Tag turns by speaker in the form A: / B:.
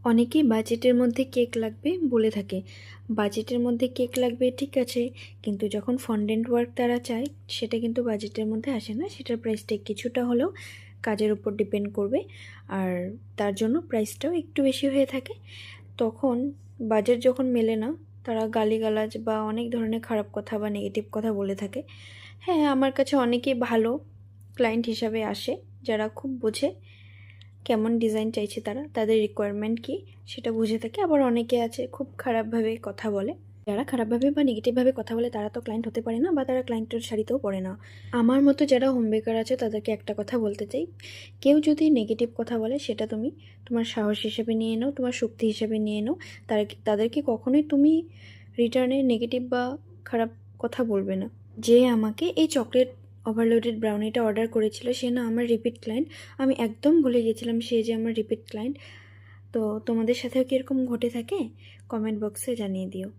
A: অনেকেই বাজেটের মধ্যে কেক লাগবে বলে থাকে। বাজেটের মধ্যে কেক লাগবে ঠিক আছে, কিন্তু যখন ফন্ডেন্ট ওয়ার্ক তারা চায় সেটা কিন্তু বাজেটের মধ্যে আসে না। সেটার প্রাইসটা কিছুটা হলেও কাজের উপর ডিপেন্ড করবে, আর তার জন্য প্রাইসটাও একটু বেশি হয়ে থাকে। তখন বাজেট যখন মেলে না, তারা গালিগালাজ বা অনেক ধরনের খারাপ কথা বা নেগেটিভ কথা বলে থাকে। হ্যাঁ, আমার কাছে অনেকেই ভালো ক্লায়েন্ট হিসাবে আসে, যারা খুব বোঝে কেমন ডিজাইন চাইছে, তাদের রিকোয়ারমেন্ট কী সেটা বুঝে থাকে। আবার অনেকে আছে খুব খারাপভাবে কথা বলে। যারা খারাপভাবে বা নেগেটিভভাবে কথা বলে তারা তো ক্লায়েন্ট হতে পারে না, বা তারা ক্লায়েন্টের শাড়িতেও পড়ে না। আমার মতো যারা হোম বেকার আছে তাদেরকে একটা কথা বলতে চাই, কেউ যদি নেগেটিভ কথা বলে সেটা তুমি তোমার সাহস হিসেবে নিয়ে নাও, তোমার শক্তি হিসেবে নিয়ে নাও। তাদেরকে কখনোই তুমি রিটার্নে নেগেটিভ বা খারাপ কথা বলবে না। যে আমাকে এই চকলেট ওভারলোডেড ব্রাউনিটা অর্ডার করেছিল সে না আমার রিপিট ক্লায়েন্ট। আমি একদম ভুলে গেছিলাম সে যে আমার রিপিট ক্লায়েন্ট। তো তোমাদের সাথেও কি এরকম ঘটে থাকে? কমেন্ট বক্সে জানিয়ে দিও।